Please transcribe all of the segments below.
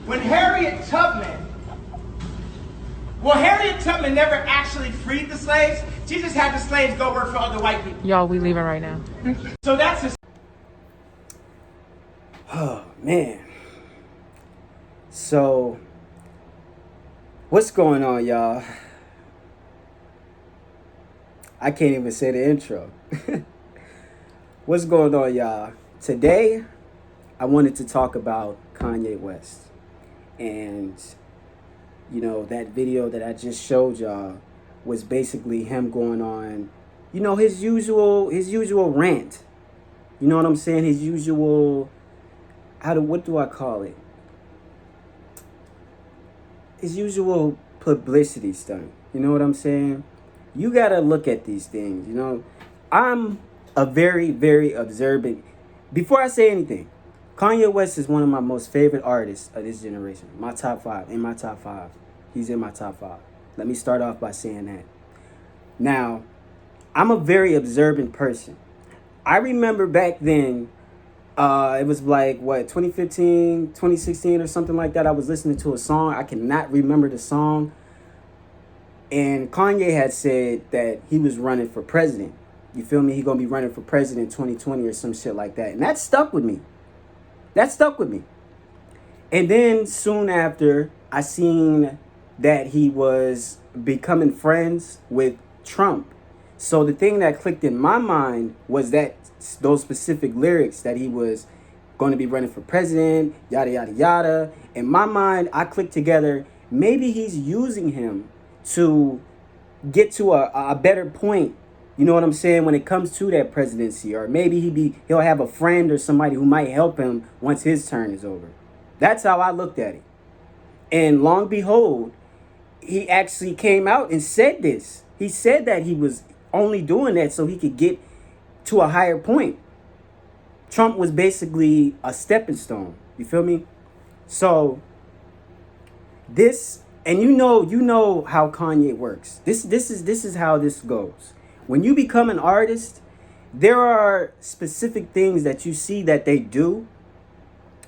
when Harriet Tubman, well, Harriet Tubman never actually freed the slaves. She just had the slaves go work for other white people. Y'all, we leaving right now. So that's just. Oh, man. So, what's going on, y'all? I can't even say the intro. What's going on, y'all? Today, I wanted to talk about Kanye West. And, you know, that video that I just showed y'all was basically him going on, you know, his usual rant. You know what I'm saying? His usual, what do I call it? His usual publicity stunt. You know what I'm saying? You gotta look at these things, you know. I'm a very, very observant. Before I say anything, Kanye West is one of my most favorite artists of this generation. My top 5, in my top 5. He's in my top 5. Let me start off by saying that. Now, I'm a very observant person. I remember back then, it was like, 2015, 2016 or something like that. I was listening to a song. I cannot remember the song. And Kanye had said that he was running for president. You feel me? He gonna be running for president 2020 or some shit like that. And that stuck with me. And then soon after, I seen that he was becoming friends with Trump. So the thing that clicked in my mind was that those specific lyrics that he was going to be running for president, yada, yada, yada. In my mind, I clicked together, maybe he's using him to get to a better point. You know what I'm saying? When it comes to that presidency, or maybe he'll have a friend or somebody who might help him once his turn is over. That's how I looked at it. And long behold, he actually came out and said this. He said that he was only doing that so he could get to a higher point. Trump was basically a stepping stone. You feel me? So this, and you know how Kanye works. This is how this goes. When you become an artist, there are specific things that you see that they do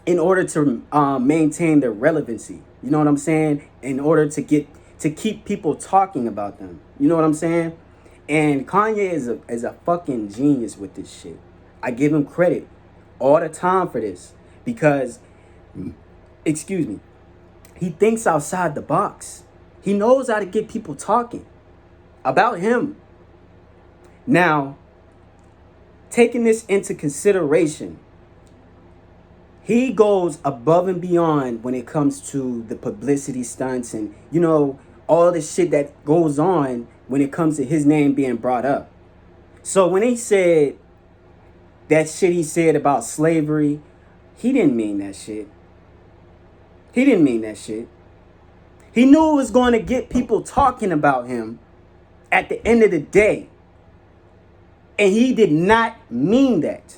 in order to maintain their relevancy. You know what I'm saying? In order to keep people talking about them. You know what I'm saying? And Kanye is a fucking genius with this shit. I give him credit all the time for this because, excuse me, he thinks outside the box. He knows how to get people talking about him. Now, taking this into consideration, he goes above and beyond when it comes to the publicity stunts and, you know, all the shit that goes on when it comes to his name being brought up. So when he said that shit he said about slavery, he didn't mean that shit. He didn't mean that shit. He knew it was going to get people talking about him at the end of the day. And he did not mean that.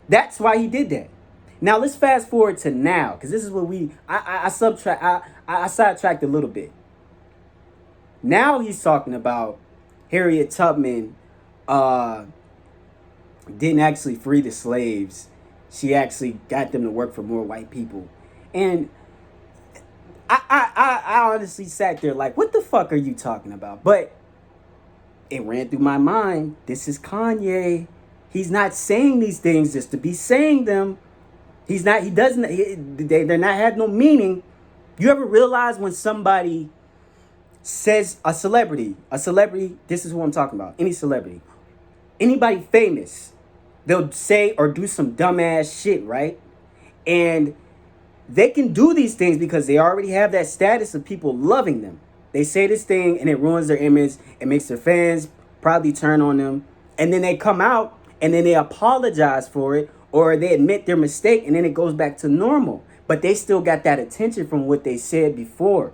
That's why he did that. Now let's fast forward to now, because this is what I sidetracked a little bit. Now he's talking about Harriet Tubman didn't actually free the slaves. She actually got them to work for more white people. And I honestly sat there like, what the fuck are you talking about? But it ran through my mind. This is Kanye. He's not saying these things just to be saying them. They're not have no meaning. You ever realize when somebody says a celebrity, this is who I'm talking about. Any celebrity, anybody famous, they'll say or do some dumbass shit, right? And they can do these things because they already have that status of people loving them. They say this thing and it ruins their image. It makes their fans probably turn on them. And then they come out and then they apologize for it, or they admit their mistake, and then it goes back to normal. But they still got that attention from what they said before.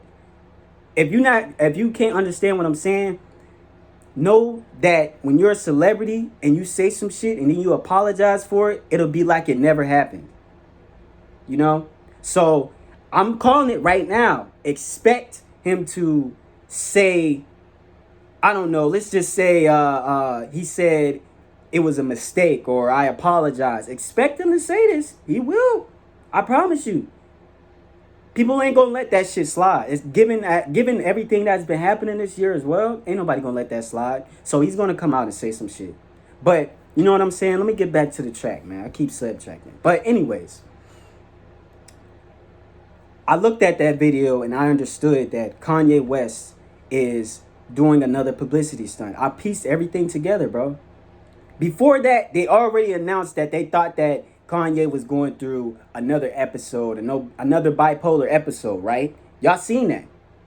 If you can't understand what I'm saying, know that when you're a celebrity and you say some shit and then you apologize for it, it'll be like it never happened. You know? So I'm calling it right now. Expect him to say, I don't know, let's just say he said it was a mistake or I apologize. Expect him to say this. He will. I promise you. People ain't gonna let that shit slide. It's given everything that's been happening this year as well. Ain't nobody gonna let that slide. So he's gonna come out and say some shit. But you know what I'm saying? Let me get back to the track, man. I keep sidetracking. But anyways, I looked at that video and I understood that Kanye West is doing another publicity stunt. I pieced everything together, bro. Before that, they already announced that they thought that Kanye was going through another episode, another bipolar episode, right? Y'all seen that?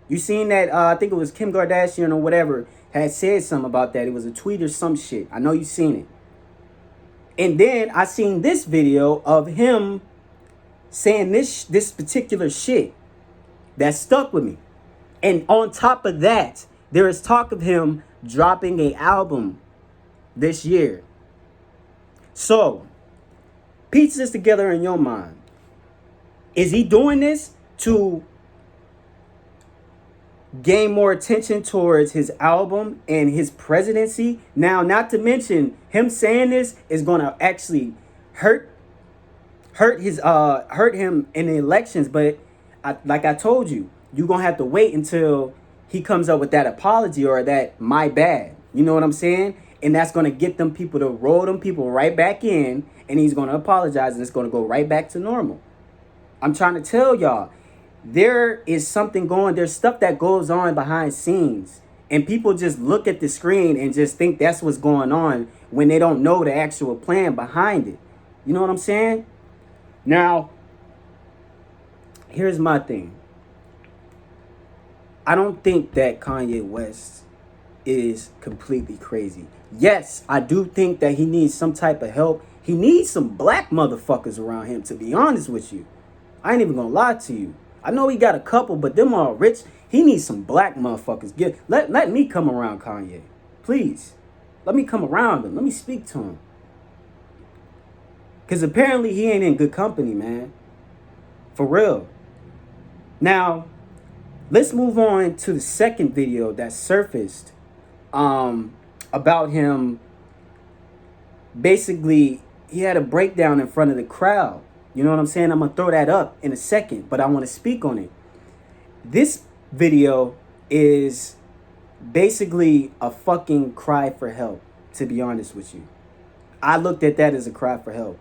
You seen that? I think it was Kim Kardashian or whatever had said something about that. It was a tweet or some shit. I know you seen it. And then I seen this video of him saying this particular shit that stuck with me. And on top of that, there is talk of him dropping an album this year. So, piece this together in your mind. Is he doing this to gain more attention towards his album and his presidency? Now, not to mention him saying this is going to actually hurt him in the elections. But like I told you, you're going to have to wait until he comes up with that apology or that my bad. You know what I'm saying? And that's going to get them people to roll them people right back in. And he's going to apologize and it's going to go right back to normal. I'm trying to tell y'all, there is something there's stuff that goes on behind scenes. And people just look at the screen and just think that's what's going on when they don't know the actual plan behind it. You know what I'm saying? Now, here's my thing. I don't think that Kanye West is completely crazy. Yes, I do think that he needs some type of help. He needs some black motherfuckers around him, to be honest with you. I ain't even gonna lie to you. I know he got a couple, but them all rich. He needs some black motherfuckers. Let me come around Kanye. Please. Let me come around him. Let me speak to him. Because apparently he ain't in good company, man. For real. Now, let's move on to the second video that surfaced about him. Basically, he had a breakdown in front of the crowd. You know what I'm saying? I'm going to throw that up in a second, but I want to speak on it. This video is basically a fucking cry for help, to be honest with you. I looked at that as a cry for help.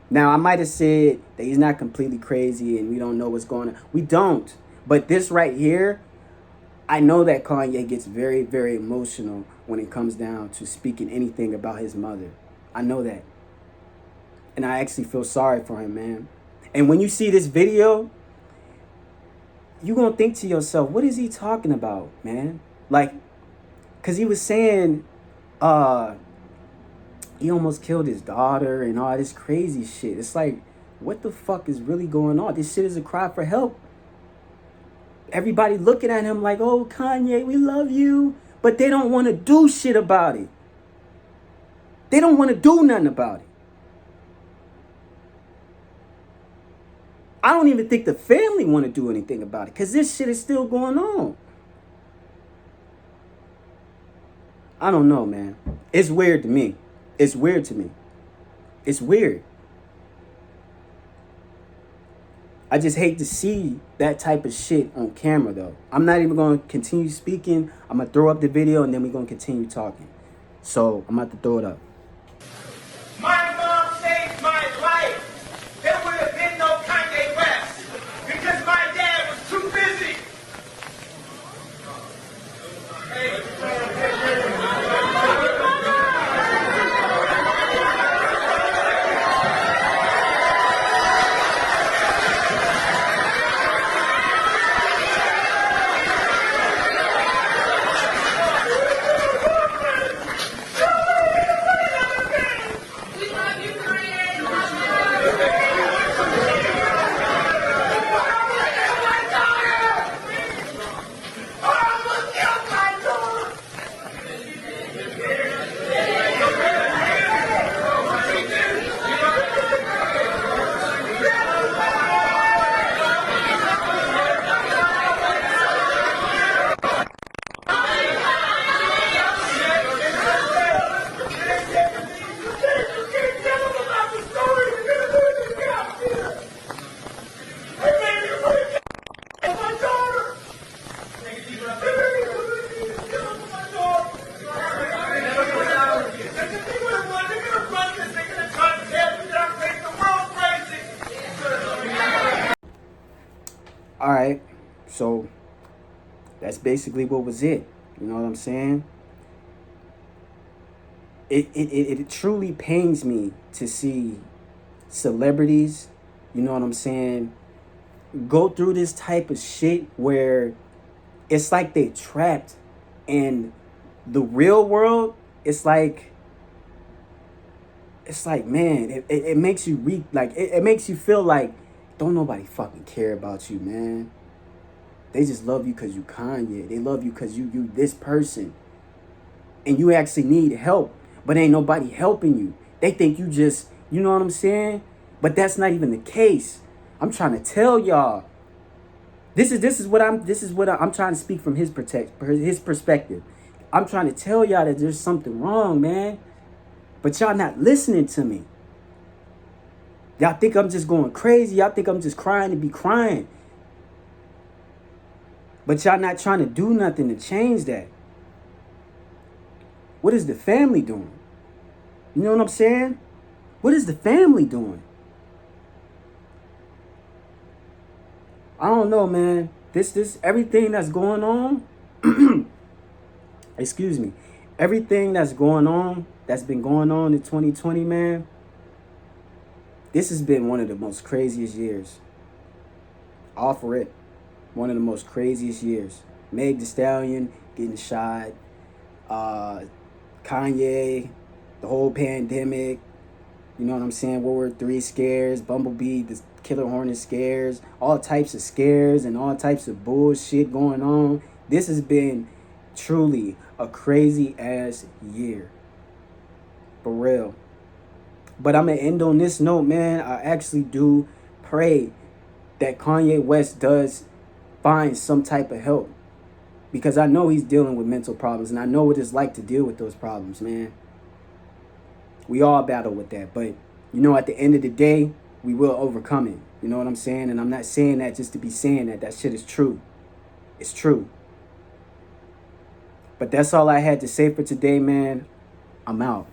Now, I might have said that he's not completely crazy and we don't know what's going on. We don't. But this right here, I know that Kanye gets very, very emotional when it comes down to speaking anything about his mother. I know that. And I actually feel sorry for him, man. And when you see this video, you're going to think to yourself, what is he talking about, man? Like, because he was saying he almost killed his daughter and all this crazy shit. It's like, what the fuck is really going on? This shit is a cry for help. Everybody looking at him like, oh, Kanye, we love you. But they don't want to do shit about it. They don't want to do nothing about it. I don't even think the family want to do anything about it because this shit is still going on. I don't know, man. It's weird to me. It's weird to me. It's weird. I just hate to see that type of shit on camera, though. I'm not even going to continue speaking. I'm going to throw up the video, and then we're going to continue talking. So, I'm about to throw it up. My mom saved my life. There would have been no Kanye West because my dad was too busy. All right. So that's basically what was it. You know what I'm saying? It truly pains me to see celebrities, you know what I'm saying, go through this type of shit where it's like they trapped in the real world. It's like man, it makes you it makes you feel like don't nobody fucking care about you, man. They just love you because you Kanye. They love you because you this person. And you actually need help, but ain't nobody helping you. They think you just, you know what I'm saying? But that's not even the case. I'm trying to tell y'all. I'm trying to speak from his perspective. I'm trying to tell y'all that there's something wrong, man. But y'all not listening to me. Y'all think I'm just going crazy. Y'all think I'm just crying to be crying. But y'all not trying to do nothing to change that. What is the family doing? You know what I'm saying? What is the family doing? I don't know, man. This everything that's going on, excuse me. Everything that's been going on in 2020, man. This has been one of the most craziest years. All for it. One of the most craziest years. Meg Thee Stallion getting shot. Kanye, the whole pandemic, you know what I'm saying? World War III scares, Bumblebee, the Killer Hornet scares, all types of scares and all types of bullshit going on. This has been truly a crazy ass year. For real. But I'm going to end on this note, man. I actually do pray that Kanye West does find some type of help. Because I know he's dealing with mental problems, and I know what it's like to deal with those problems, man. We all battle with that, but you know, at the end of the day, we will overcome it. You know what I'm saying? And I'm not saying that just to be saying that. That shit is true. It's true. But that's all I had to say for today, man. I'm out.